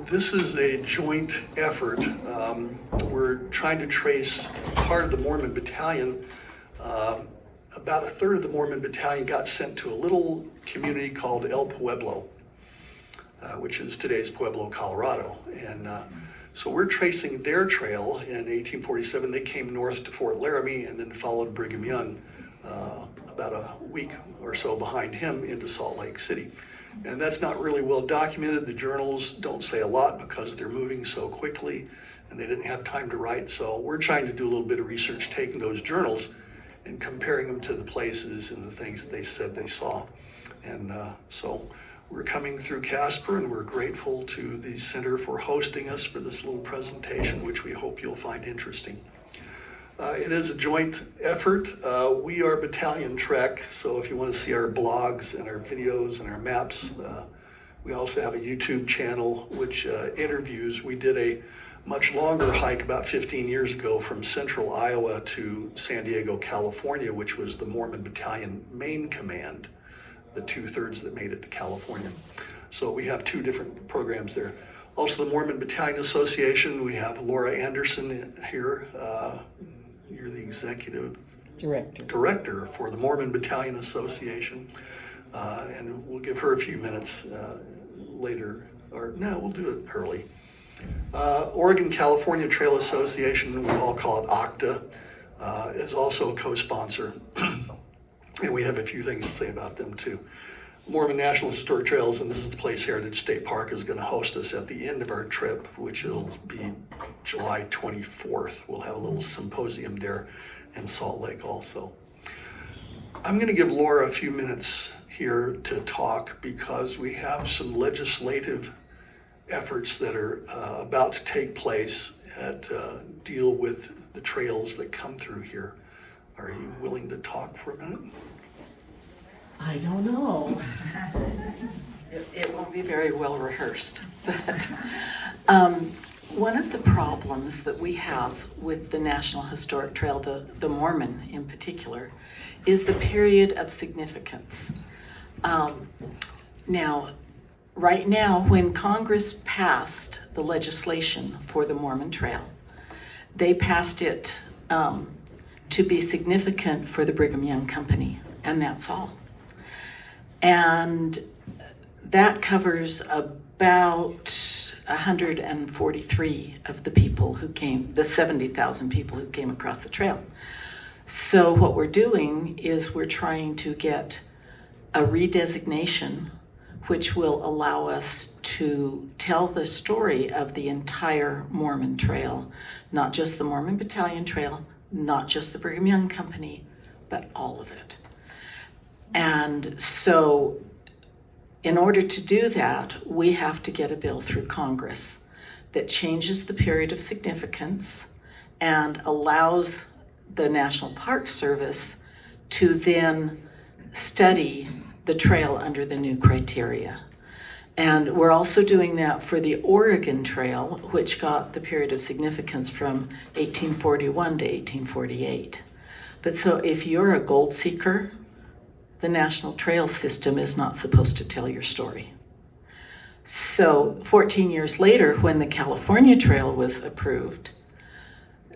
This is a joint effort. We're trying to trace part of the Mormon Battalion. About a third of the Mormon Battalion got sent to a little community called El Pueblo, which is today's Pueblo, Colorado. And so we're tracing their trail. In 1847, they came north to Fort Laramie and then followed Brigham Young about a week or so behind him into Salt Lake City. And that's not really well documented. The journals don't say a lot because they're moving so quickly and they didn't have time to write. So we're trying to do a little bit of research, taking those journals and comparing them to the places and the things that they said they saw. And so we're coming through Casper, and we're grateful to the center for hosting us for this little presentation, which we hope you'll find interesting. It is a joint effort. We are Battalion Trek, so if you want to see our blogs and our videos and our maps, we also have a YouTube channel which interviews. We did a much longer hike about 15 years ago from central Iowa to San Diego, California, which was the Mormon Battalion main command, the 2/3 that made it to California. So we have two different programs there. Also the Mormon Battalion Association, we have Laura Anderson here. You're the executive director for the Mormon Battalion Association. And we'll give her a few minutes later, or no, we'll do it early. Oregon California Trail Association, we all call it OCTA, is also a co-sponsor. And we have a few things to say about them too. Mormon National Historic Trails, and this is the place Heritage State Park is going to host us at the end of our trip, which will be July 24th. We'll have a little symposium there in Salt Lake also. I'm going to give Laura a few minutes here to talk because we have some legislative efforts that are about to take place that deal with the trails that come through here. Are you willing to talk for a minute? I don't know. It won't be very well rehearsed, but one of the problems that we have with the National Historic Trail, the Mormon in particular, is the period of significance. Now, right now, when Congress passed the legislation for the Mormon Trail, they passed it to be significant for the Brigham Young Company, and that's all. And that covers about 143 of the people who came, the 70,000 people who came across the trail. So what we're doing is we're trying to get a redesignation which will allow us to tell the story of the entire Mormon Trail, not just the Mormon Battalion Trail, not just the Brigham Young Company, but all of it. And so in order to do that, we have to get a bill through Congress that changes the period of significance and allows the National Park Service to then study the trail under the new criteria. And we're also doing that for the Oregon Trail, which got the period of significance from 1841 to 1848. But so if you're a gold seeker, the National Trail System is not supposed to tell your story. So 14 years later, when the California Trail was approved,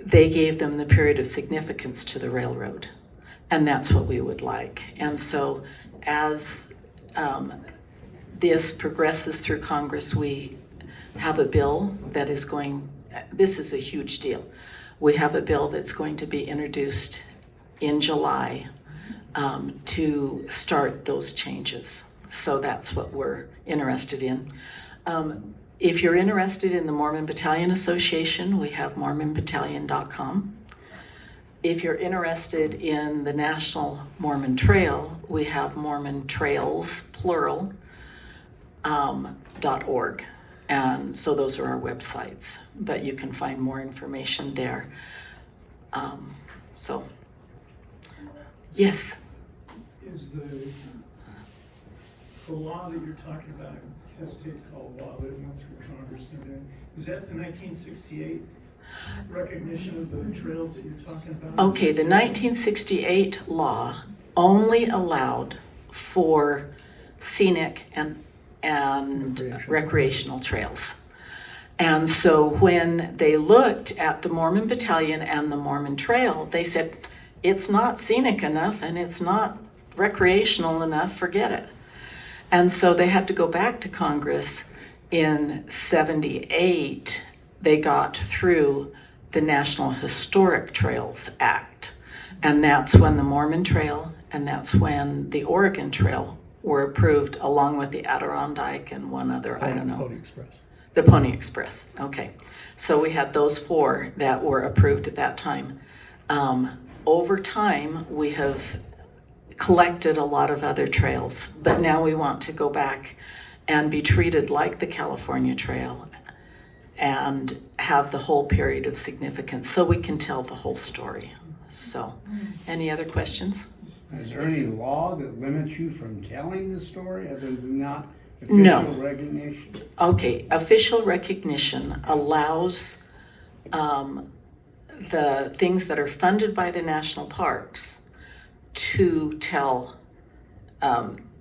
they gave them the period of significance to the railroad. And that's what we would like. And so as this progresses through Congress, we have a bill that is going, this is a huge deal. We have a bill that's going to be introduced in July to start those changes. So that's what we're interested in. If you're interested in the Mormon Battalion Association, we have mormonbattalion.com. If you're interested in the National Mormon Trail, we have Mormon Trails, plural, .org. And so those are our websites, but you can find more information there. Yes? Is the law that you're talking about, I hesitate to call a law, but it went through Congress, and is that the 1968 recognition of the trails that you're talking about? Okay, the 1968 law only allowed for scenic and recreational trails. And so when they looked at the Mormon Battalion and the Mormon Trail, they said, it's not scenic enough and it's not recreational enough, forget it. And so they had to go back to Congress in 78. They got through the National Historic Trails Act. And that's when the Mormon Trail and that's when the Oregon Trail were approved, along with the Adirondack and one other, I don't know. Pony Express. The Pony Express, okay. So we had those 4 that were approved at that time. Over time, we have collected a lot of other trails, but now we want to go back and be treated like the California Trail and have the whole period of significance so we can tell the whole story. So, any other questions? Is there any law that limits you from telling the story other than not No. official recognition? Okay, official recognition allows the things that are funded by the national parks to tell,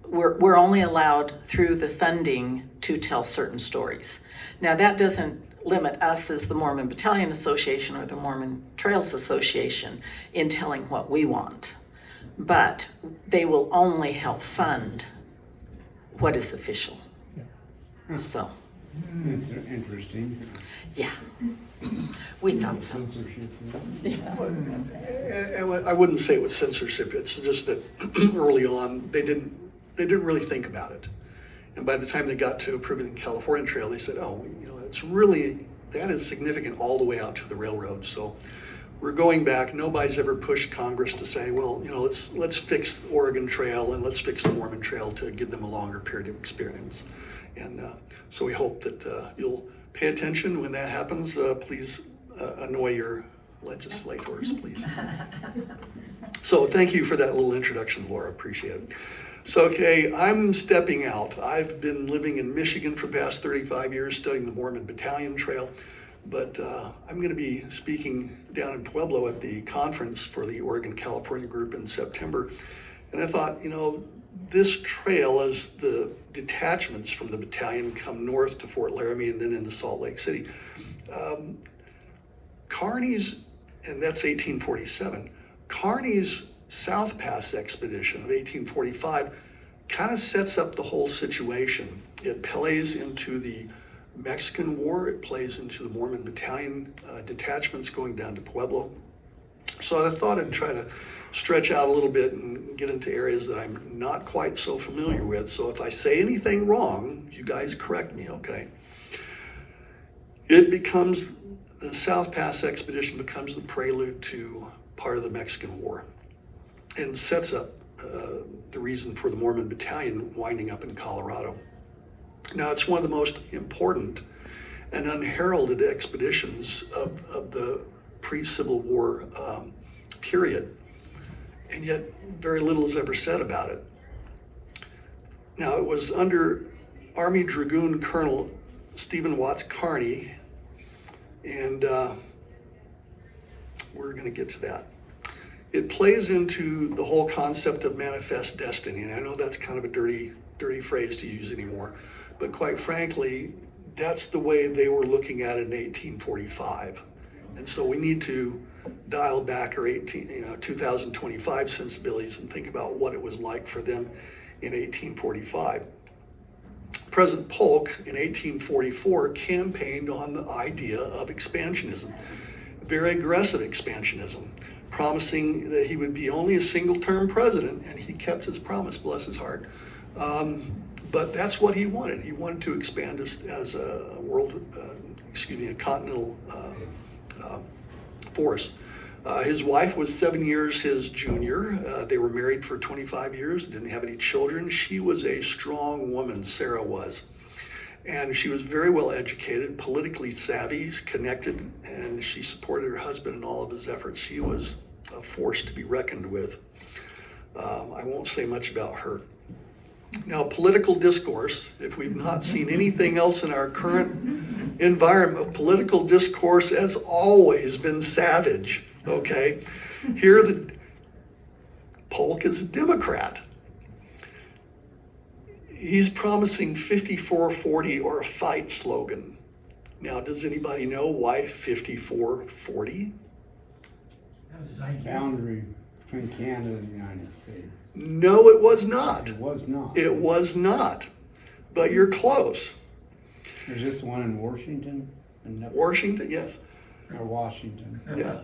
we're only allowed through the funding to tell certain stories. Now that doesn't limit us as the Mormon Battalion Association or the Mormon Trails Association in telling what we want, but they will only help fund what is official. So, It's interesting. yeah, we thought so. Censorship. And I wouldn't say it was censorship. It's just that early on they didn't really think about it. And by the time they got to approving the California Trail, they said, "Oh, that is significant all the way out to the railroad." So we're going back. Nobody's ever pushed Congress to say, "Well, let's fix the Oregon Trail and let's fix the Mormon Trail to give them a longer period of experience." And so we hope that you'll pay attention when that happens. Please annoy your legislators, please. So thank you for that little introduction, Laura. Appreciate it. So, okay, I'm stepping out. I've been living in Michigan for the past 35 years, studying the Mormon Battalion Trail, but I'm going to be speaking down in Pueblo at the conference for the Oregon-California group in September. And I thought, this trail, as the detachments from the battalion come north to Fort Laramie and then into Salt Lake City, Kearny's, and that's 1847, Kearny's South Pass expedition of 1845 kind of sets up the whole situation. It plays into the Mexican War, it plays into the Mormon Battalion detachments going down to Pueblo. So I thought I'd try to stretch out a little bit and get into areas that I'm not quite so familiar with. So if I say anything wrong, you guys correct me, okay? The South Pass expedition becomes the prelude to part of the Mexican War and sets up the reason for the Mormon Battalion winding up in Colorado. Now, it's one of the most important and unheralded expeditions of the pre-Civil War period, and yet very little is ever said about it. Now, it was under Army Dragoon Colonel Stephen Watts Kearny, and we're going to get to that. It plays into the whole concept of manifest destiny, and I know that's kind of a dirty phrase to use anymore, but quite frankly, that's the way they were looking at it in 1845. And so we need to dial back our 2025 sensibilities and think about what it was like for them in 1845. President Polk in 1844 campaigned on the idea of expansionism, very aggressive expansionism, promising that he would be only a single-term president, and he kept his promise, bless his heart. But that's what he wanted. He wanted to expand as a a continental force. His wife was 7 years his junior. They were married for 25 years, didn't have any children. She was a strong woman, Sarah was. And she was very well educated, politically savvy, connected, and she supported her husband in all of his efforts. She was a force to be reckoned with. I won't say much about her. Now, political discourse, if we've not seen anything else in our current environment, political discourse has always been savage, okay? Here, the Polk is a Democrat. He's promising 54-40 or a fight slogan. Now, does anybody know why 5440? Boundary between Canada and the United States. No, it was not. It was not. It was not. But you're close. Is this the one in Washington? Washington, yes. Or Washington? Yeah.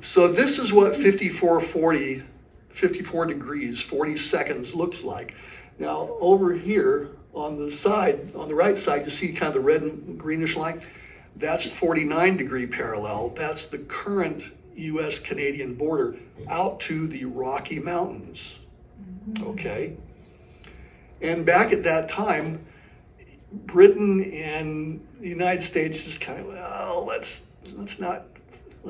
So this is what 5440, 54 degrees, 40 seconds looks like. Now, over here on the side, on the right side, you see kind of the red and greenish line. That's 49 degree parallel. That's the current U.S.-Canadian border out to the Rocky Mountains. Okay? And back at that time, Britain and the United States just kind of, well, let's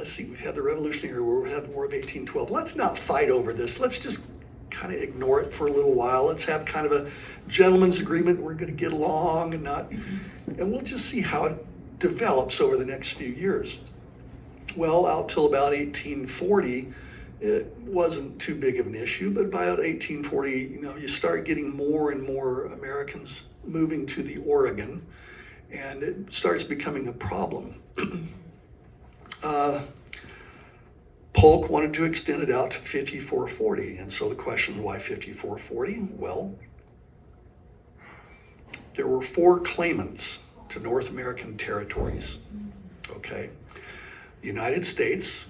see, we've had the Revolutionary War, we've had the War of 1812. Let's not fight over this. Let's just kind of ignore it for a little while. Let's have kind of a gentleman's agreement. We're going to get along and we'll just see how it develops over the next few years. Well, out till about 1840, it wasn't too big of an issue, but by about 1840, you start getting more and more Americans moving to the Oregon, and it starts becoming a problem. Polk wanted to extend it out to 5440, and so the question is, why 5440? Well, there were 4 claimants to North American territories. Okay, the United States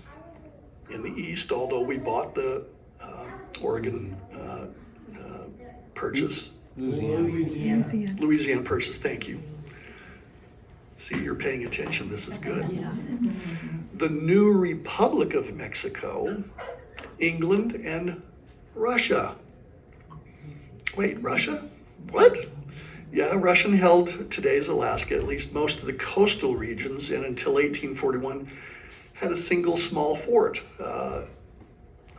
in the east, although we bought the Oregon purchase. Louisiana purchase, thank you. See, you're paying attention, this is good. Yeah. The new Republic of Mexico, England, and Russia. Wait, Russia? What? Yeah, Russian held today's Alaska, at least most of the coastal regions, and until 1841 had a single small fort, a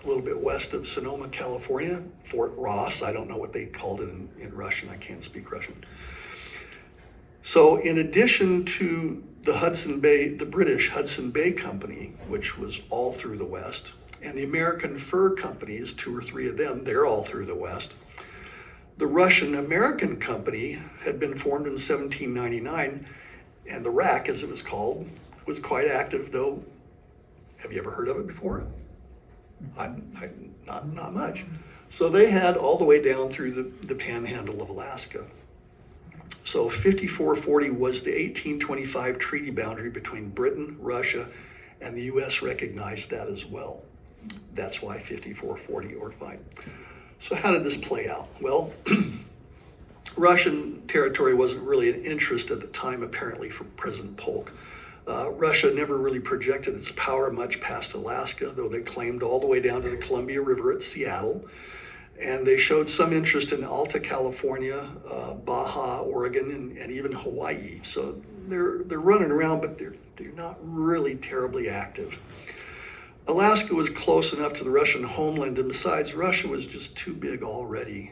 little bit west of Sonoma, California, Fort Ross. I don't know what they called it in Russian. I can't speak Russian. So in addition to the British Hudson Bay Company, which was all through the West, and the American Fur Companies, 2 or 3 of them, they're all through the West. The Russian-American Company had been formed in 1799, and the RAC, as it was called, was quite active, though. Have you ever heard of it before? Not much. So they had all the way down through the panhandle of Alaska. So 5440 was the 1825 treaty boundary between Britain, Russia, and the U.S. recognized that as well. That's why 5440 or fine. So how did this play out? Well, Russian territory wasn't really an interest at the time, apparently, for President Polk. Russia never really projected its power much past Alaska, though they claimed all the way down to the Columbia River at Seattle. And they showed some interest in Alta California, Baja, Oregon, and even Hawaii. So they're running around, but they're not really terribly active. Alaska was close enough to the Russian homeland, and besides, Russia was just too big already.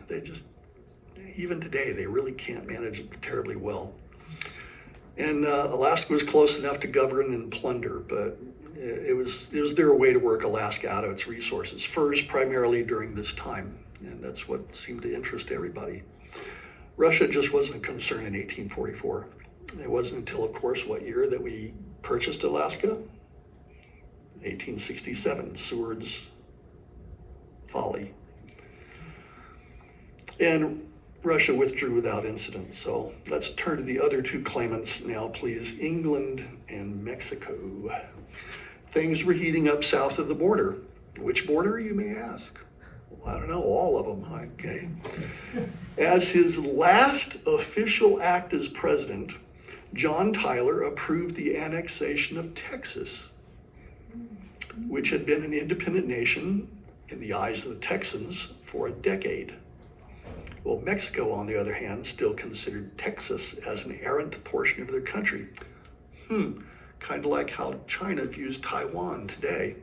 Even today, they really can't manage it terribly well. And Alaska was close enough to govern and plunder, but it was their way to work Alaska out of its resources, furs primarily during this time, and that's what seemed to interest everybody. Russia just wasn't a concern in 1844. It wasn't until, of course, what year that we purchased Alaska? 1867, Seward's Folly. And Russia withdrew without incident. So let's turn to the other 2 claimants now, please. England and Mexico. Things were heating up south of the border. Which border, you may ask? Well, I don't know, all of them, okay. As his last official act as president, John Tyler approved the annexation of Texas, which had been an independent nation in the eyes of the Texans for a decade. Well, Mexico, on the other hand, still considered Texas as an errant portion of their country. Kind of like how China views Taiwan today.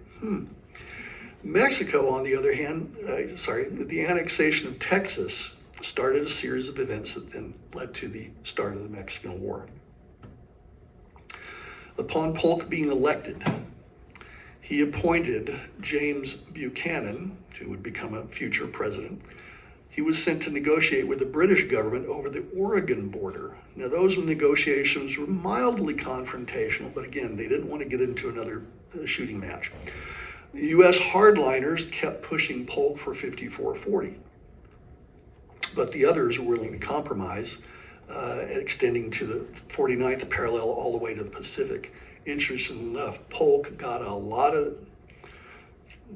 Mexico, on the other hand, the annexation of Texas started a series of events that then led to the start of the Mexican War. Upon Polk being elected, he appointed James Buchanan, who would become a future president, he was sent to negotiate with the British government over the Oregon border. Now, those negotiations were mildly confrontational, but again, they didn't want to get into another shooting match. The U.S. hardliners kept pushing Polk for 5440, but the others were willing to compromise, extending to the 49th parallel all the way to the Pacific. Interestingly enough, Polk got a lot of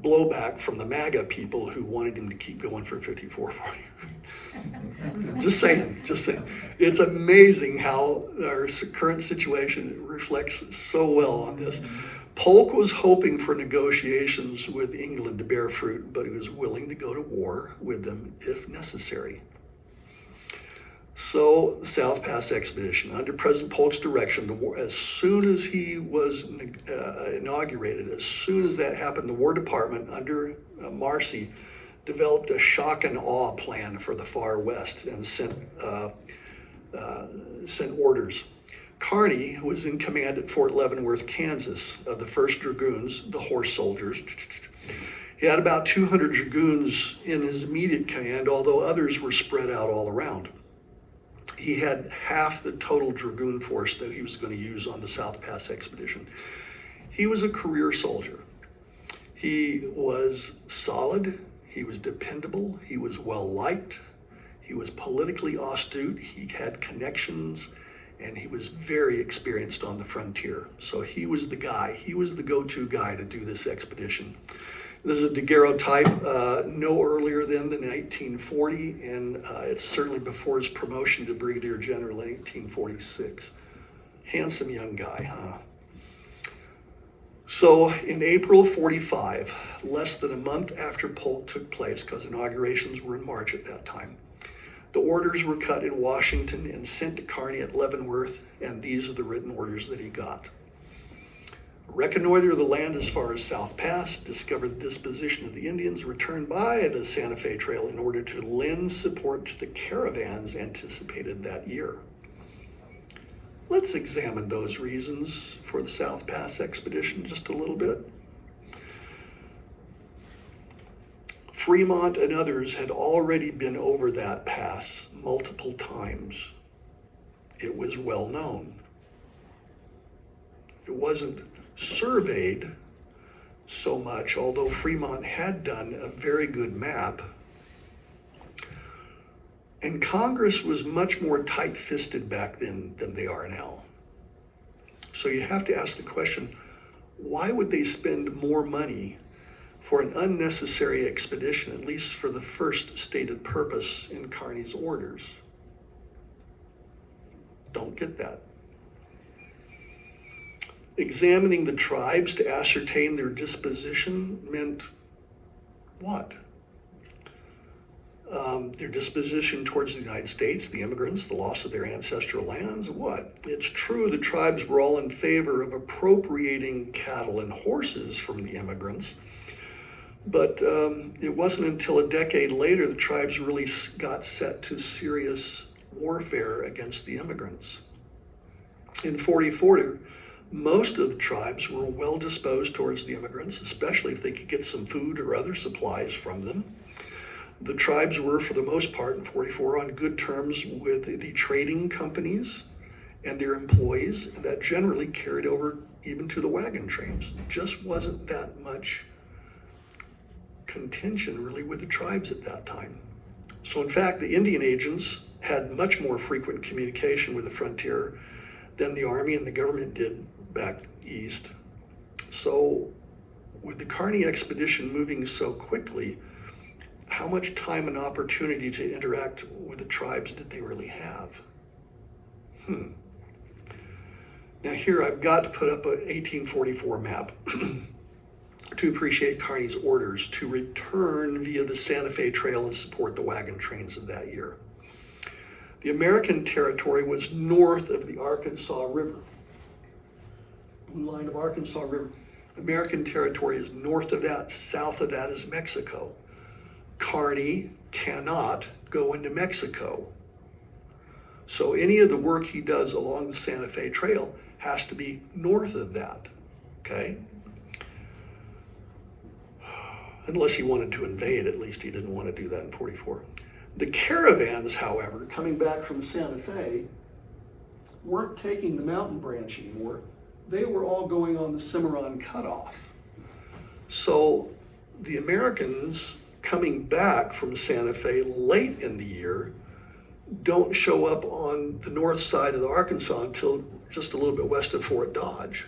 blowback from the MAGA people who wanted him to keep going for 5440. Just saying. It's amazing how our current situation reflects so well on this. Polk was hoping for negotiations with England to bear fruit, but he was willing to go to war with them if necessary. So the South Pass expedition, under President Polk's direction, as soon as he was inaugurated, as soon as that happened, the War Department under Marcy developed a shock and awe plan for the far west and sent orders. Kearny was in command at Fort Leavenworth, Kansas, of the 1st Dragoons, the horse soldiers. He had about 200 dragoons in his immediate command, although others were spread out all around. He had half the total dragoon force that he was going to use on the South Pass expedition. He was a career soldier. He was solid, he was dependable, he was well liked, he was politically astute, he had connections, and he was very experienced on the frontier. So he was the guy, he was the go-to guy to do this expedition. This is a daguerreotype no earlier than 1940, and it's certainly before his promotion to Brigadier General in 1846. Handsome young guy, huh? So in April 45, less than a month after Polk took place, because inaugurations were in March at that time, the orders were cut in Washington and sent to Kearny at Leavenworth, and these are the written orders that he got. Reconnoiter the land as far as South Pass, discover the disposition of the Indians, return by the Santa Fe Trail in order to lend support to the caravans anticipated that year. Let's examine those reasons for the South Pass expedition just a little bit. Fremont and others had already been over that pass multiple times. It was well known. It wasn't surveyed so much, although Fremont had done a very good map. And Congress was much more tight-fisted back then than they are now. So you have to ask the question, why would they spend more money for an unnecessary expedition, at least for the first stated purpose in Kearny's orders? Don't get that. Examining the tribes to ascertain their disposition meant what? Their disposition towards the United States, the immigrants, the loss of their ancestral lands, what? It's true the tribes were all in favor of appropriating cattle and horses from the immigrants, but it wasn't until a decade later the tribes really got set to serious warfare against the immigrants. In 4040, most of the tribes were well disposed towards the immigrants, especially if they could get some food or other supplies from them. The tribes were, for the most part, in 44 on good terms with the trading companies and their employees, and that generally carried over even to the wagon trains. Just wasn't that much contention really with the tribes at that time. So in fact, the Indian agents had much more frequent communication with the frontier than the Army and the government did back east. So with the Kearny expedition moving so quickly, how much time and opportunity to interact with the tribes did they really have? Now here I've got to put up a 1844 map to appreciate Kearny's orders to return via the Santa Fe Trail and support the wagon trains of that year. The American territory was north of the Arkansas River. Blue line of Arkansas River. American territory is north of that, south of that is Mexico. Kearny cannot go into Mexico. So any of the work he does along the Santa Fe Trail has to be north of that, okay? Unless he wanted to invade, at least he didn't want to do that in 44. The caravans, however, coming back from Santa Fe, weren't taking the mountain branch anymore. They were all going on the Cimarron cutoff. So the Americans coming back from Santa Fe late in the year don't show up on the north side of the Arkansas until just a little bit west of Fort Dodge.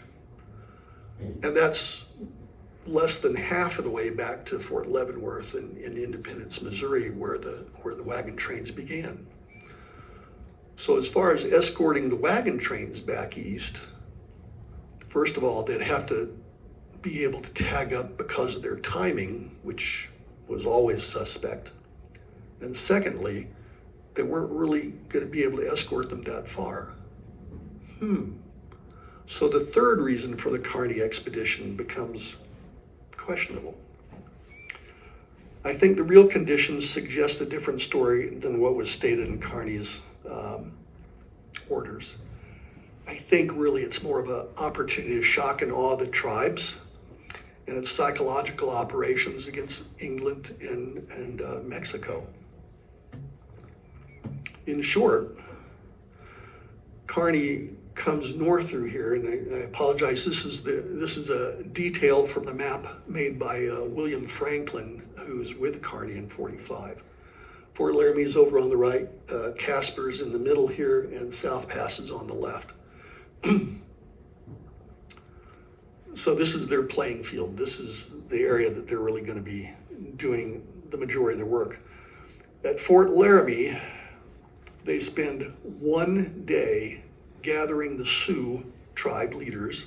And that's less than half of the way back to Fort Leavenworth in Independence, Missouri, where the wagon trains began. So as far as escorting the wagon trains back east, first of all, they'd have to be able to tag up because of their timing, which was always suspect. And secondly, they weren't really going to be able to escort them that far. So the third reason for the Kearny expedition becomes questionable. I think the real conditions suggest a different story than what was stated in Kearny's orders. I think really it's more of an opportunity to shock and awe the tribes and its psychological operations against England and Mexico. In short, Kearny comes north through here, and I apologize. This is a detail from the map made by William Franklin, who's with Kearny in '45. Fort Laramie is over on the right, Casper's in the middle here, and South Pass is on the left. So this is their playing field. This is the area that they're really going to be doing the majority of their work. At Fort Laramie, they spend one day gathering the Sioux tribe leaders.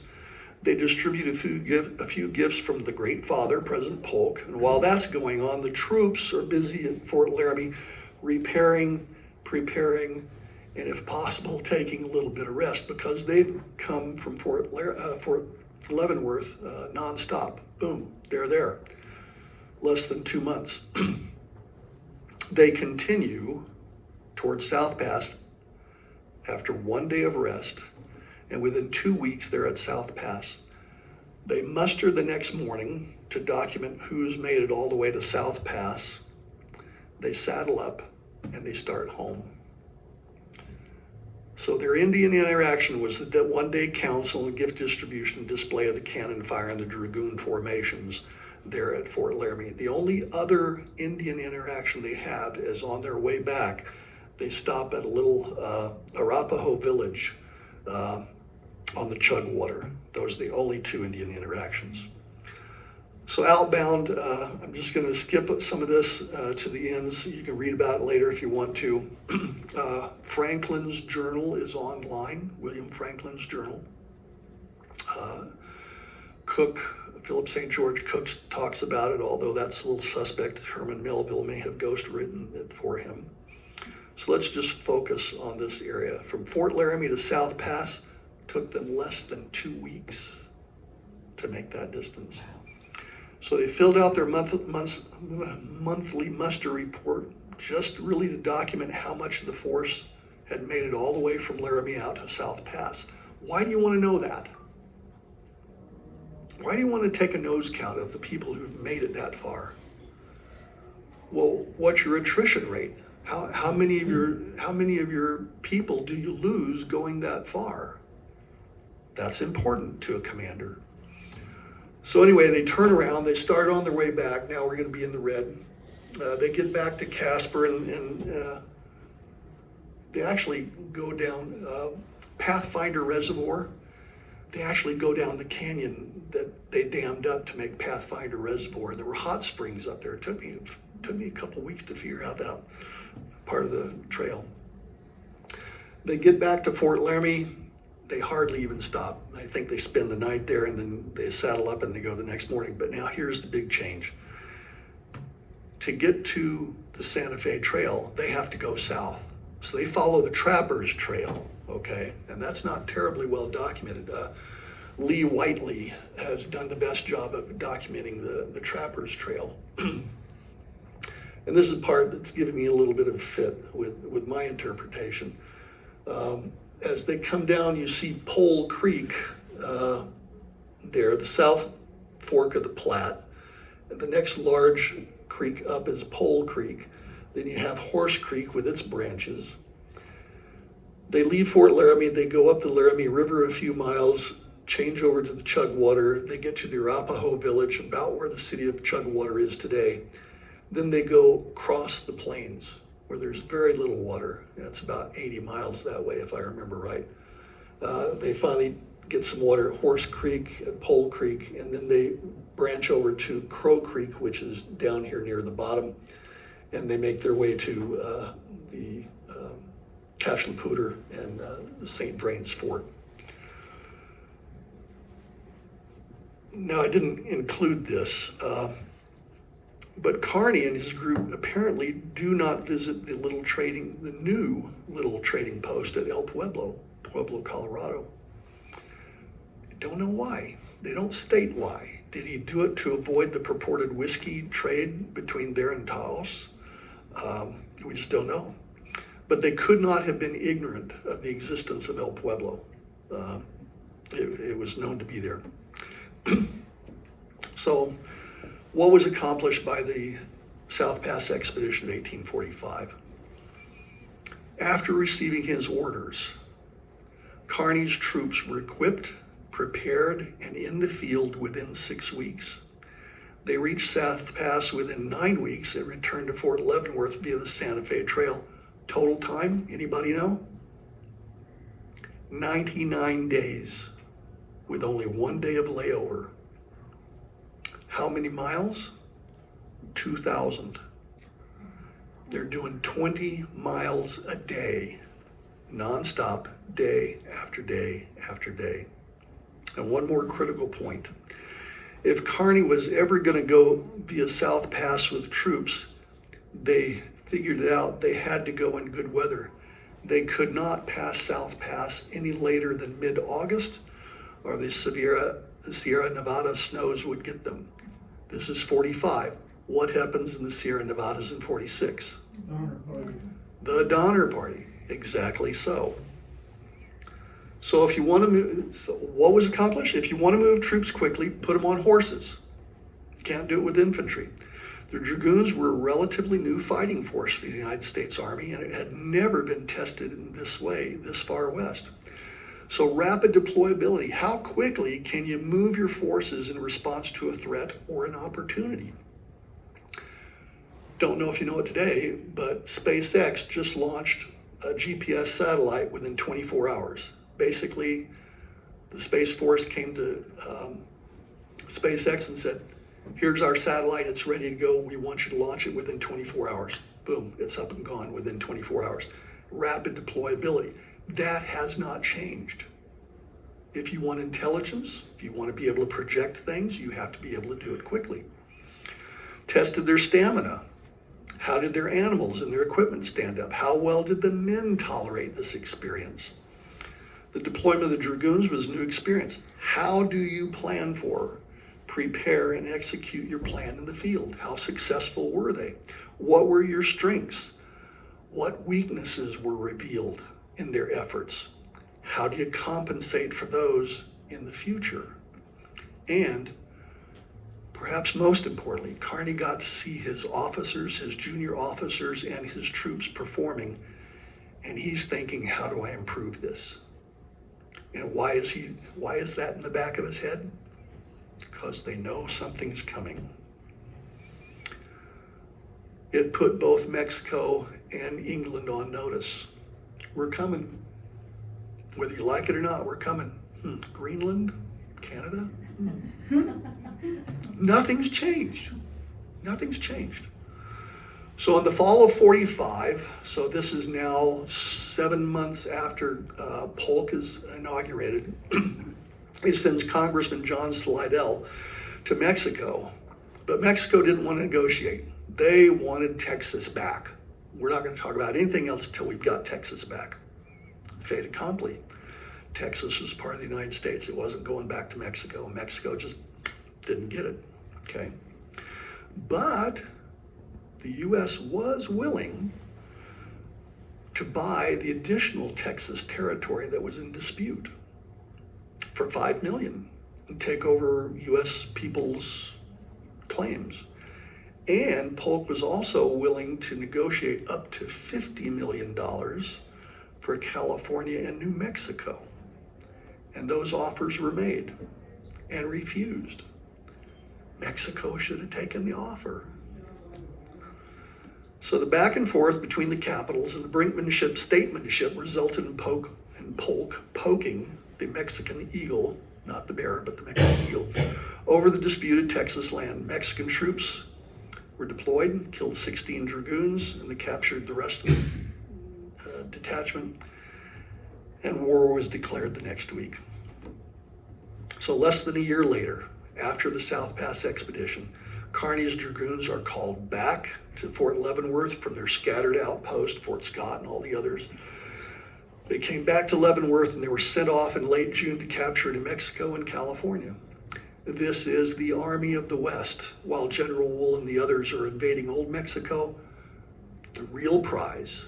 They distribute a few gifts from the Great Father, President Polk, and while that's going on, the troops are busy at Fort Laramie repairing, preparing, and if possible, taking a little bit of rest because they've come from Fort Leavenworth nonstop. Boom, they're there. Less than 2 months. They continue towards South Pass after 1 day of rest, and within 2 weeks they're at South Pass. They muster the next morning to document who's made it all the way to South Pass. They saddle up and they start home. So their Indian interaction was that 1 day council and gift distribution and display of the cannon fire and the dragoon formations there at Fort Laramie. The only other Indian interaction they have is on their way back. They stop at a little Arapaho village on the Chugwater. Those are the only 2 Indian interactions. So outbound, I'm just going to skip some of this to the ends. You can read about it later if you want to. Franklin's journal is online, William Franklin's journal. Cook, Philip St. George Cook talks about it, although that's a little suspect. Herman Melville may have ghostwritten it for him. So let's just focus on this area. From Fort Laramie to South Pass, took them less than 2 weeks to make that distance. So they filled out their monthly muster report just really to document how much of the force had made it all the way from Laramie out to South Pass. Why do you want to know that? Why do you want to take a nose count of the people who've made it that far? Well, what's your attrition rate? How many of your people do you lose going that far? That's important to a commander. So anyway, they turn around, they start on their way back. Now we're going to be in the red. They get back to Casper and they actually go down Pathfinder Reservoir. They actually go down the canyon that they dammed up to make Pathfinder Reservoir. There were hot springs up there. It took me a couple weeks to figure out that part of the trail. They get back to Fort Laramie. They hardly even stop. I think they spend the night there and then they saddle up and they go the next morning. But now here's the big change. To get to the Santa Fe Trail, they have to go south. So they follow the Trappers Trail, okay? And that's not terribly well documented. Lee Whiteley has done the best job of documenting the Trappers Trail. And this is the part that's giving me a little bit of fit with my interpretation. As they come down, you see Pole Creek there, the south fork of the Platte. And the next large creek up is Pole Creek. Then you have Horse Creek with its branches. They leave Fort Laramie, they go up the Laramie River a few miles, change over to the Chugwater. They get to the Arapahoe village, about where the city of Chugwater is today. Then they go across the plains where there's very little water. That's about 80 miles that way, if I remember right. They finally get some water at Horse Creek, at Pole Creek, and then they branch over to Crow Creek, which is down here near the bottom, and they make their way to the Casper and the St. Vrain's Fort. Now, I didn't include this, but Kearny and his group apparently do not visit the new little trading post at El Pueblo, Colorado. I don't know why. They don't state why. Did he do it to avoid the purported whiskey trade between there and Taos? We just don't know. But they could not have been ignorant of the existence of El Pueblo. It was known to be there. So, what was accomplished by the South Pass expedition of 1845? After receiving his orders, Kearny's troops were equipped, prepared, and in the field within 6 weeks. They reached South Pass within 9 weeks and returned to Fort Leavenworth via the Santa Fe Trail. Total time, anybody know? 99 days, with only 1 day of layover. How many miles? 2,000. They're doing 20 miles a day, nonstop, day after day after day. And one more critical point. If Kearny was ever going to go via South Pass with troops, they figured it out. They had to go in good weather. They could not pass South Pass any later than mid-August, or the Sierra Nevada snows would get them. This is 45. What happens in the Sierra Nevadas in 46? Donner Party. The Donner Party, exactly so. So if you want to move, so what was accomplished? If you want to move troops quickly, put them on horses. You can't do it with infantry. The Dragoons were a relatively new fighting force for the United States Army, and it had never been tested in this way, this far west. So rapid deployability, how quickly can you move your forces in response to a threat or an opportunity? Don't know if you know it today, but SpaceX just launched a GPS satellite within 24 hours. Basically, the Space Force came to SpaceX and said, here's our satellite, it's ready to go. We want you to launch it within 24 hours. Boom, it's up and gone within 24 hours. Rapid deployability. That has not changed. If you want intelligence, if you want to be able to project things, you have to be able to do it quickly. Tested their stamina. How did their animals and their equipment stand up? How well did the men tolerate this experience? The deployment of the Dragoons was a new experience. How do you plan for, prepare, and execute your plan in the field? How successful were they? What were your strengths? What weaknesses were revealed in their efforts? How do you compensate for those in the future? And perhaps most importantly, Kearny got to see his officers, his junior officers, and his troops performing, and he's thinking, how do I improve this? And why is that in the back of his head? Because they know something's coming. It put both Mexico and England on notice. We're coming. Whether you like it or not, we're coming. Greenland? Canada? Nothing's changed. Nothing's changed. So in the fall of 45, so this is now 7 months after Polk is inaugurated, he sends Congressman John Slidell to Mexico. But Mexico didn't want to negotiate. They wanted Texas back. We're not going to talk about anything else until we've got Texas back. Fait accompli. Texas was part of the United States. It wasn't going back to Mexico. Mexico just didn't get it. Okay. But the U.S. was willing to buy the additional Texas territory that was in dispute for $5 million and take over U.S. people's claims. And Polk was also willing to negotiate up to $50 million for California and New Mexico. And those offers were made and refused. Mexico should have taken the offer. So the back and forth between the capitals and the brinkmanship, statesmanship resulted in Polk poking the Mexican eagle, not the bear, but the Mexican eagle, over the disputed Texas land. Mexican troops were deployed, killed 16 dragoons, and they captured the rest of the detachment, and war was declared the next week. So less than a year later, after the South Pass expedition, Kearny's dragoons are called back to Fort Leavenworth from their scattered outpost, Fort Scott and all the others. They came back to Leavenworth and they were sent off in late June to capture New Mexico and California. This is the Army of the West. While General Wool and the others are invading Old Mexico, the real prize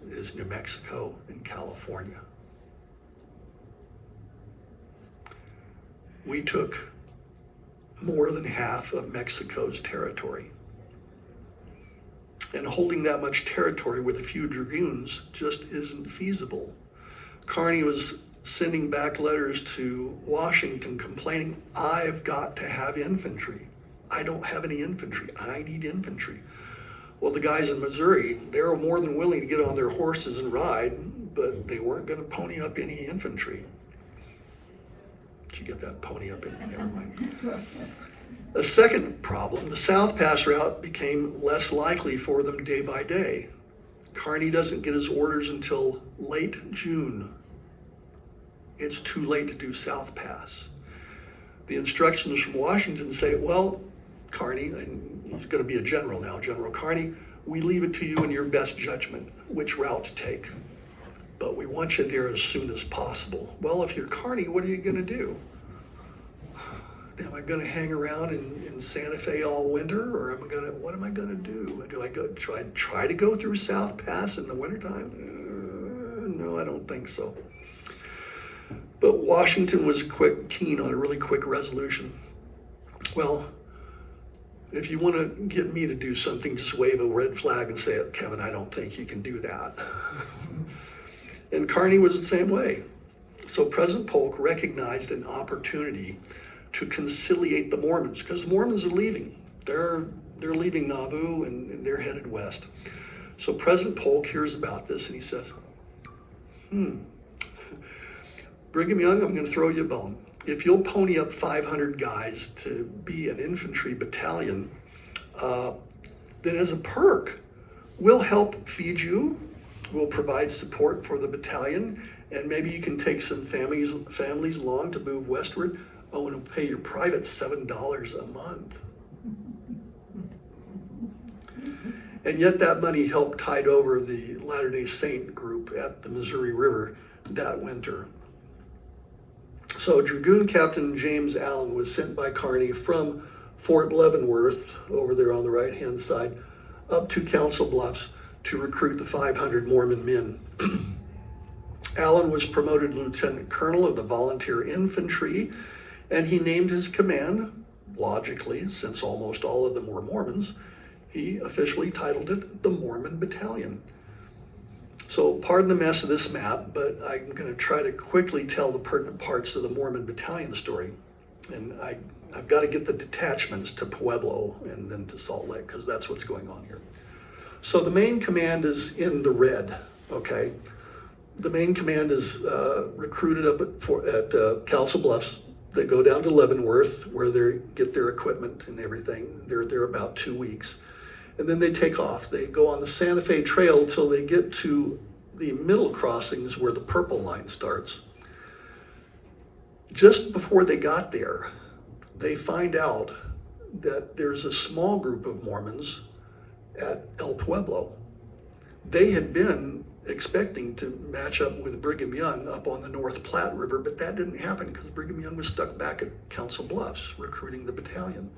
is New Mexico and California. We took more than half of Mexico's territory. And holding that much territory with a few dragoons just isn't feasible. Kearny was sending back letters to Washington complaining, I've got to have infantry. I don't have any infantry. I need infantry. Well, the guys in Missouri, they were more than willing to get on their horses and ride, but they weren't going to pony up any infantry. Did you get that pony up in? Never mind. A second problem, the South Pass route became less likely for them day by day. Kearny doesn't get his orders until late June. It's too late to do South Pass. The instructions from Washington say, well, Kearny, and he's going to be a general now, General Kearny, we leave it to you in your best judgment which route to take. But we want you there as soon as possible. Well, if you're Kearny, what are you going to do? Am I going to hang around in Santa Fe all winter, or what am I going to do? Do I try to go through South Pass in the wintertime? No, I don't think so. But Washington was keen on a really quick resolution. Well, if you want to get me to do something, just wave a red flag and say, Kevin, I don't think you can do that. And Kearny was the same way. So President Polk recognized an opportunity to conciliate the Mormons, because the Mormons are leaving. They're leaving Nauvoo and they're headed west. So President Polk hears about this and he says, Brigham Young, I'm going to throw you a bone. If you'll pony up 500 guys to be an infantry battalion, then as a perk, we'll help feed you, we'll provide support for the battalion, and maybe you can take some families along to move westward. Oh, and we'll pay your private $7 a month. And yet that money helped tide over the Latter-day Saint group at the Missouri River that winter. So Dragoon Captain James Allen was sent by Kearny from Fort Leavenworth, over there on the right-hand side, up to Council Bluffs to recruit the 500 Mormon men. Allen was promoted Lieutenant Colonel of the Volunteer Infantry, and he named his command, logically, since almost all of them were Mormons, he officially titled it the Mormon Battalion. So pardon the mess of this map, but I'm going to try to quickly tell the pertinent parts of the Mormon Battalion story. And I've got to get the detachments to Pueblo and then to Salt Lake, because that's what's going on here. So the main command is in the red, okay? The main command is recruited up at Council Bluffs. They go down to Leavenworth, where they get their equipment and everything. They're there about 2 weeks. And then they take off. They go on the Santa Fe Trail till they get to the middle crossings where the purple line starts. Just before they got there, they find out that there's a small group of Mormons at El Pueblo. They had been expecting to match up with Brigham Young up on the North Platte River, but that didn't happen because Brigham Young was stuck back at Council Bluffs recruiting the battalion.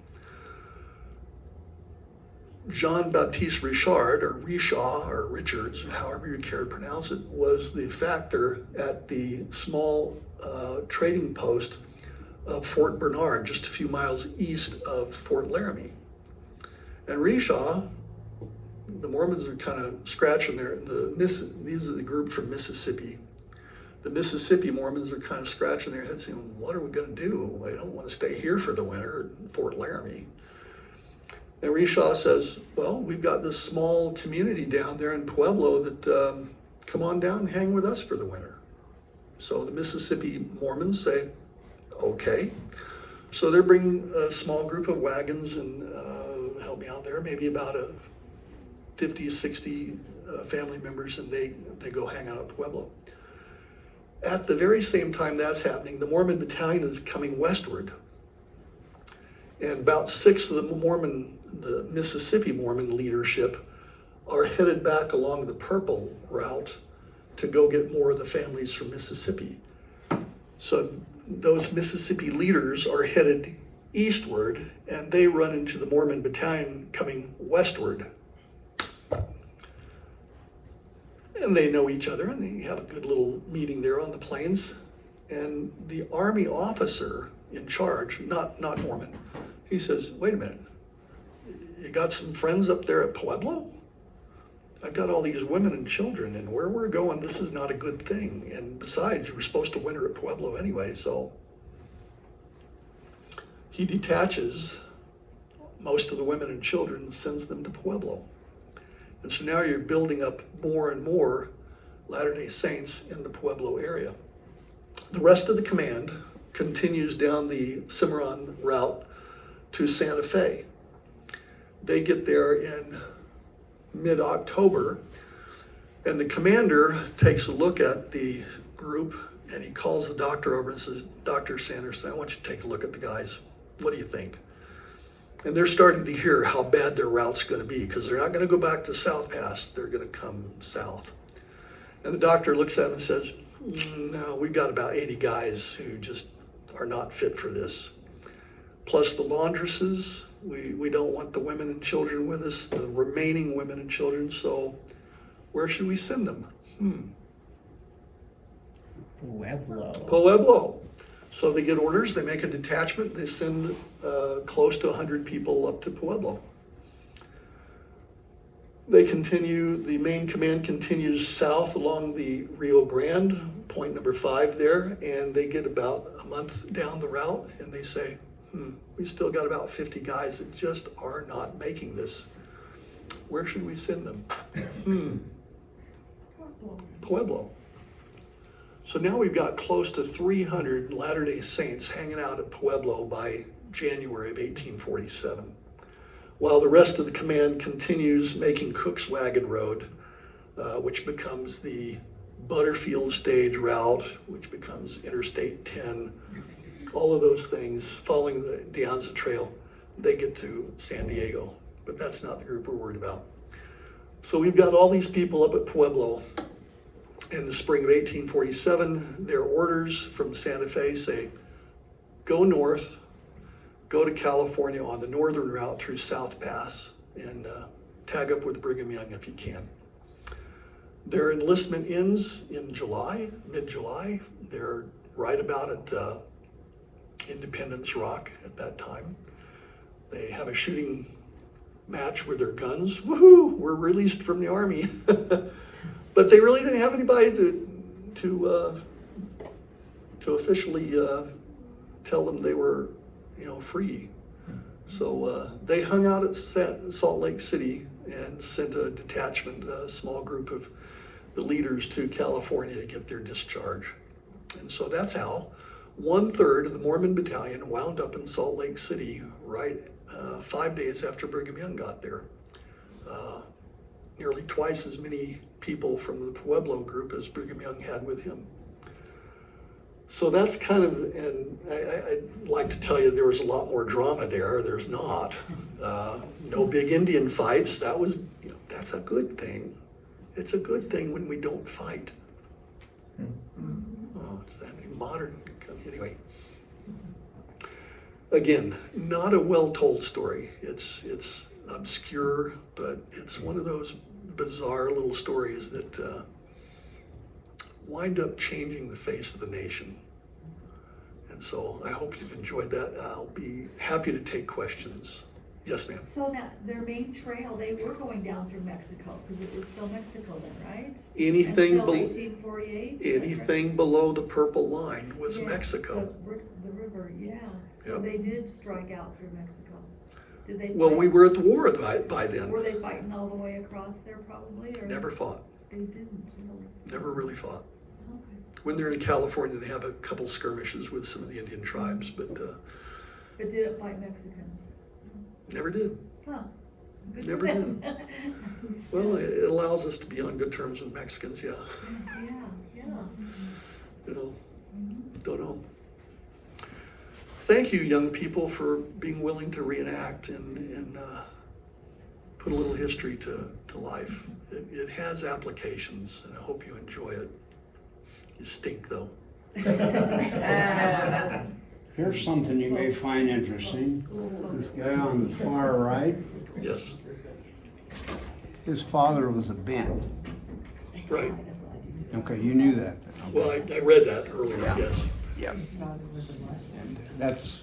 Jean-Baptiste Richard, or Rishaw, or Richards, however you care to pronounce it, was the factor at the small trading post of Fort Bernard, just a few miles east of Fort Laramie. And Rishaw, the Mormons are kind of scratching these are the group from Mississippi. The Mississippi Mormons are kind of scratching their heads saying, what are we going to do? I don't want to stay here for the winter at Fort Laramie. And Rishaw says, well, we've got this small community down there in Pueblo that come on down and hang with us for the winter. So the Mississippi Mormons say, okay. So they're bringing a small group of wagons and help me out there, maybe about 50, 60 family members, and they go hang out at Pueblo. At the very same time that's happening, the Mormon Battalion is coming westward. And about 6 of the Mississippi Mormon leadership are headed back along the Purple route to go get more of the families from Mississippi. So those Mississippi leaders are headed eastward, and they run into the Mormon Battalion coming westward. And they know each other, and they have a good little meeting there on the plains. And the Army officer in charge, not Mormon, he says, wait a minute, you got some friends up there at Pueblo? I've got all these women and children, and where we're going, this is not a good thing. And besides, you were supposed to winter at Pueblo anyway, so he detaches most of the women and children and sends them to Pueblo. And so now you're building up more and more Latter-day Saints in the Pueblo area. The rest of the command continues down the Cimarron route to Santa Fe. They get there in mid-October, and the commander takes a look at the group, and he calls the doctor over and says, Dr. Sanderson, I want you to take a look at the guys. What do you think? And they're starting to hear how bad their route's going to be, because they're not going to go back to South Pass, they're going to come south. And the doctor looks at him and says, no, we've got about 80 guys who just are not fit for this. Plus the laundresses, we don't want the women and children with us, the remaining women and children, so where should we send them? Pueblo. So they get orders, they make a detachment, they send close to 100 people up to Pueblo. They continue, the main command continues south along the Rio Grande, point number 5 there, and they get about a month down the route, and they say, we still got about 50 guys that just are not making this. Where should we send them? Pueblo. So now we've got close to 300 Latter-day Saints hanging out at Pueblo by January of 1847, while the rest of the command continues making Cook's Wagon Road, which becomes the Butterfield Stage route, which becomes Interstate 10, all of those things, following the De Anza Trail, they get to San Diego, but that's not the group we're worried about. So we've got all these people up at Pueblo. In the spring of 1847, their orders from Santa Fe say, go north, go to California on the northern route through South Pass, and tag up with Brigham Young if you can. Their enlistment ends in July, mid-July. They're right about at Independence Rock at that time. They have a shooting match with their guns. Woohoo! We're released from the Army. But they really didn't have anybody to officially tell them they were, free. So they hung out at Salt Lake City and sent a detachment, a small group of the leaders to California to get their discharge. And so that's how 1/3 of the Mormon Battalion wound up in Salt Lake City right 5 days after Brigham Young got there. Nearly twice as many people from the Pueblo group as Brigham Young had with him. So that's kind of, and I'd like to tell you there was a lot more drama there. There's not. No big Indian fights. That was, that's a good thing. It's a good thing when we don't fight. Oh, it's that modern, anyway. Again, not a well-told story. It's obscure, but it's one of those bizarre little stories that wind up changing the face of the nation. And So I hope you've enjoyed that. I'll be happy to take questions. Yes, ma'am. So that, their main trail, they were going down through Mexico, because it was still Mexico then, right? Anything, Until be- 1848? anything below the purple line was Yeah, Mexico. The river, yeah. So Yep. they did strike out through Mexico. Did they? Well, fight- we were at war by then. Were they fighting all the way across there probably, or? Never fought. They didn't, really? Never really fought. Okay. When they're in California, they have a couple skirmishes with some of the Indian tribes, but But did it fight Mexicans? never did. Huh. Good Never for them. Well, it allows us to be on good terms with Mexicans, yeah. Yeah. You know, don't know. Thank you, young people, for being willing to reenact and put a little history to life. It has applications, and I hope you enjoy it. You stink, though. Here's something you may find interesting. This guy on the far right, Yes, his father was a Bent. right. Okay, you knew that. Well, I read that earlier, yes. Yep. And that's,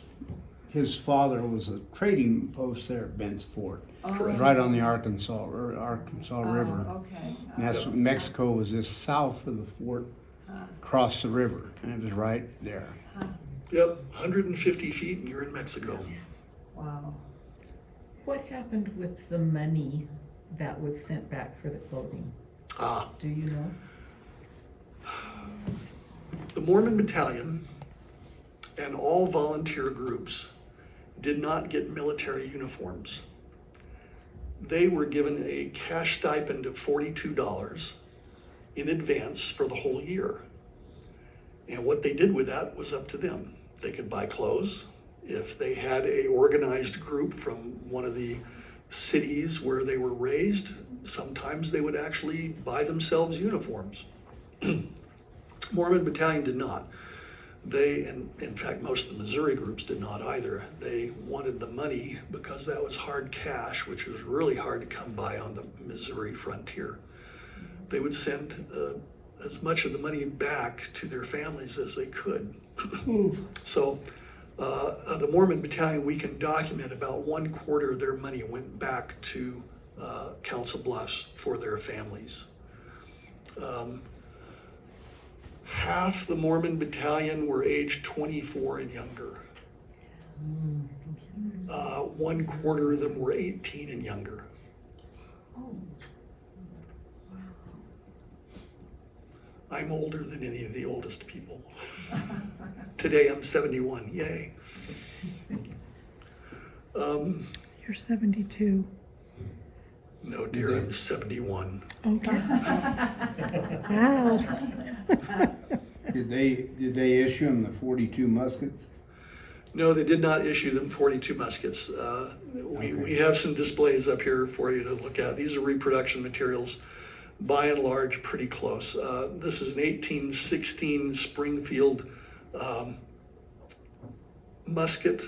his father was a trading post there at Bent's Fort, Correct. right on the Arkansas River. Okay. And that's, Mexico was just south of the fort, across the river, and it was right there. Yep, 150 feet and you're in Mexico. Wow. What happened with the money that was sent back for the clothing? Ah, Do you know? the Mormon Battalion and all volunteer groups did not get military uniforms. They were given a cash stipend of $42 in advance for the whole year. And what they did with that was up to them. They could buy clothes. If they had a organized group from one of the cities where they were raised, sometimes they would actually buy themselves uniforms. Mormon Battalion did not. They, and in fact, most of the Missouri groups did not either. They wanted the money because that was hard cash, which was really hard to come by on the Missouri frontier. They would send as much of the money back to their families as they could. So the Mormon Battalion, we can document about 1/4 of their money went back to Council Bluffs for their families. Half the Mormon Battalion were aged 24 and younger. 1/4 of them were 18 and younger. I'm older than any of the oldest people. Today I'm 71, yay. You're 72. No dear, I'm 71. Okay. Wow. Did they issue him the 42 muskets? No, they did not issue them 42 muskets. We have some displays up here for you to look at. These are reproduction materials, by and large, pretty close. This is an 1816 Springfield musket,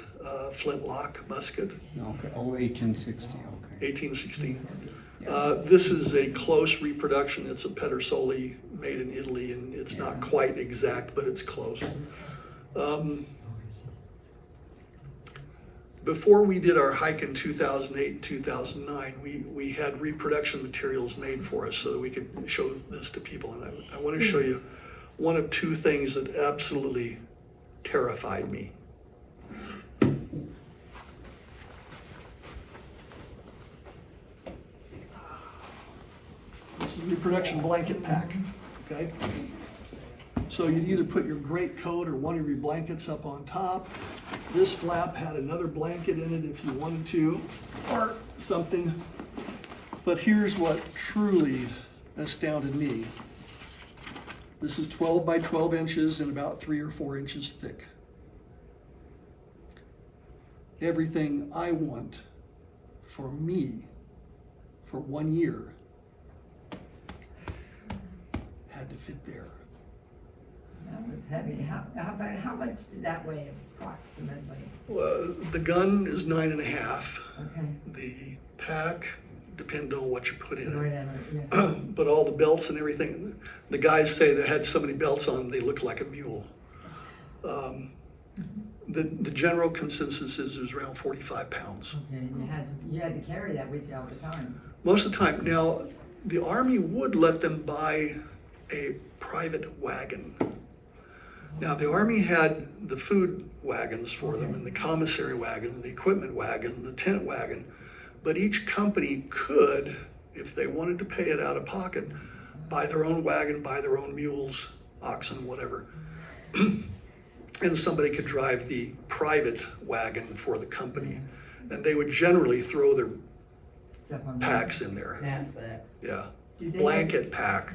flintlock musket, Okay, oh, 1860, okay. 1816. This is a close reproduction. It's a Pedersoli made in Italy, and it's not quite exact, but it's close. Before we did our hike in 2008 and 2009, we had reproduction materials made for us so that we could show this to people. And I want to show you one of two things that absolutely terrified me. This is a reproduction blanket pack, okay? So you'd either put your great coat or one of your blankets up on top. This flap had another blanket in it if you wanted to, or something. But here's what truly astounded me. This is 12 by 12 inches and about 3 or 4 inches thick. Everything I want for me for 1 year had to fit there. That was heavy. How much did that weigh approximately? The gun is 9.5. Okay. The pack, depending on what you put in Right it. on it, yeah. But all the belts and everything, the guys say they had so many belts on, they looked like a mule. The general consensus is it was around 45 pounds. Okay, and you had to carry that with you all the time. Most of the time. Now, the Army would let them buy a private wagon. Now, the Army had the food wagons for them, and the commissary wagon, the equipment wagon, the tent wagon, but each company could, if they wanted to pay it out of pocket, buy their own wagon, buy their own mules, oxen, whatever. And somebody could drive the private wagon for the company. And they would generally throw their Stuff on packs in there. Knapsack. Yeah, Did they blanket pack.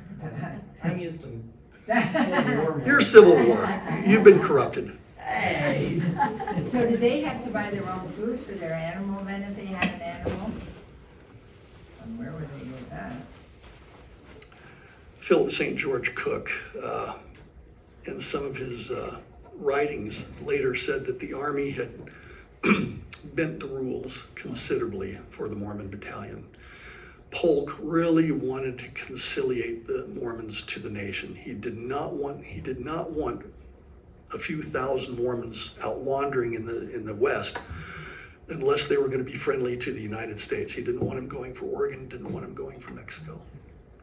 I'm used to. You're Civil War. You've been corrupted. Hey. So did they have to buy their own food for their animal then if they had an animal? And where would they get that? Philip St. George Cook, in some of his writings, later said that the Army had bent the rules considerably for the Mormon Battalion. Polk really wanted to conciliate the Mormons to the nation. He did not want a few thousand Mormons out wandering in the West unless they were going to be friendly to the United States. He didn't want them going for Oregon, didn't want them going for Mexico.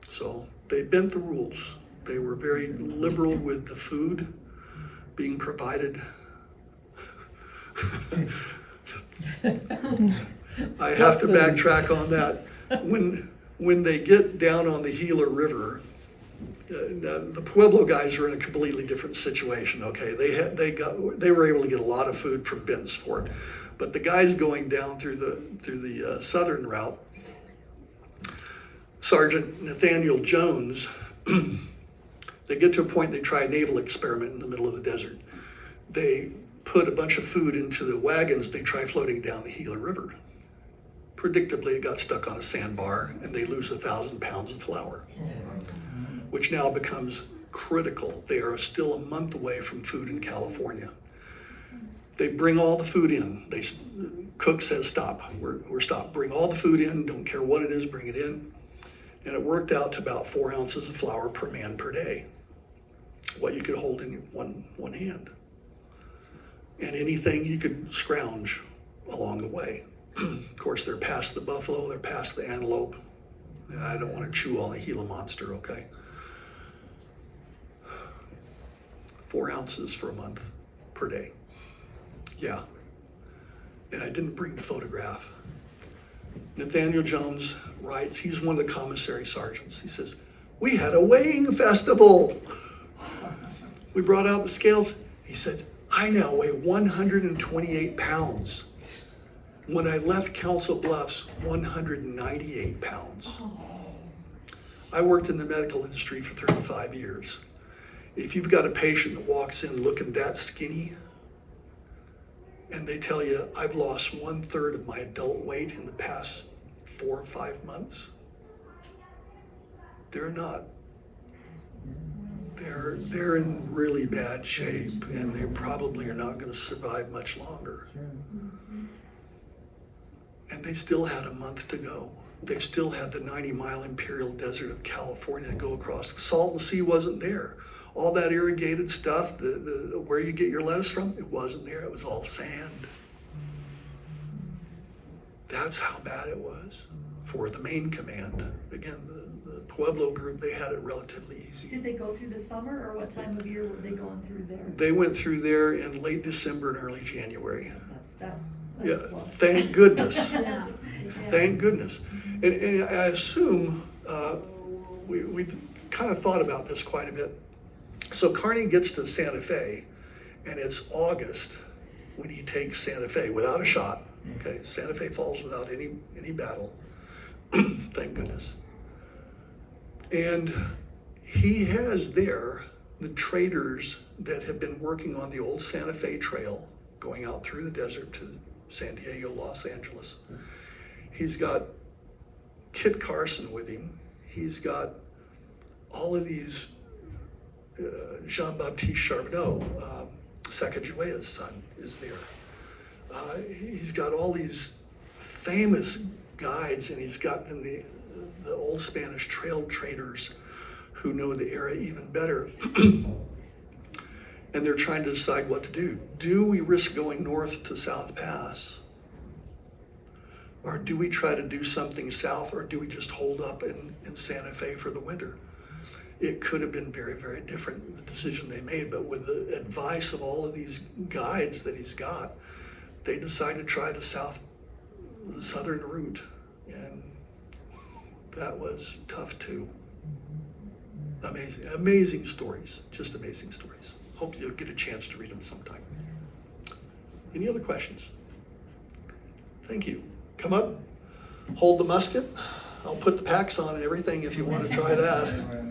So they bent the rules. They were very liberal with the food being provided. I have to backtrack on that. When they get down on the Gila River, the Pueblo guys are in a completely different situation. Okay, they were able to get a lot of food from Benton's Fort, but the guys going down through the southern route, Sergeant Nathaniel Jones, they get to a point they try a naval experiment in the middle of the desert. They put a bunch of food into the wagons. They try floating down the Gila River. Predictably, it got stuck on a sandbar, and they lose 1,000 pounds of flour, which now becomes critical. They are still a month away from food in California. They bring all the food in. Cook says, stop, we're stopped. Bring all the food in, don't care what it is, bring it in. And it worked out to about 4 ounces of flour per man per day, what you could hold in one hand. And anything you could scrounge along the way. Of course, they're past the buffalo, they're past the antelope. I don't want to chew on the Gila monster, okay? 4 ounces for a month per day. Yeah. And I didn't bring the photograph. Nathaniel Jones writes, he's one of the commissary sergeants. He says, we had a weighing festival. We brought out the scales. He said, I now weigh 128 pounds. When I left Council Bluffs, 198 pounds. I worked in the medical industry for 35 years. If you've got a patient that walks in looking that skinny, and they tell you, I've lost 1/3 of my adult weight in the past 4 or 5 months, they're not. They're in really bad shape, and they probably are not going to survive much longer. And they still had a month to go. They still had the 90-mile imperial desert of California to go across. The Salton Sea wasn't there. All that irrigated stuff, the where you get your lettuce from, it wasn't there. It was all sand. That's how bad it was for the main command. Again, the Pueblo group, they had it relatively easy. Did they go through the summer, or what time of year were they going through there? They went through there in late December and early January. That's Yeah, a plus. thank goodness. Yeah. Thank goodness. And I assume we've kind of thought about this quite a bit. So Kearny gets to Santa Fe, and it's August when he takes Santa Fe without a shot. Okay, Santa Fe falls without any battle. Thank goodness. And he has there the traders that have been working on the old Santa Fe Trail, going out through the desert to San Diego, Los Angeles. He's got Kit Carson with him. He's got all of these, Jean-Baptiste Charbonneau, Sacagawea's son, is there. He's got all these famous guides, and he's got the old Spanish trail traders who know the area even better. and they're trying to decide what to do. Do we risk going north to South Pass? Or do we try to do something south, or do we just hold up in Santa Fe for the winter? It could have been very, very different, the decision they made, but with the advice of all of these guides that he's got, they decided to try the southern route, and that was tough too. Amazing, amazing stories, just amazing stories. Hope you'll get a chance to read them sometime. Any other questions? Thank you. Come up, hold the musket. I'll put the packs on and everything if you want to try that.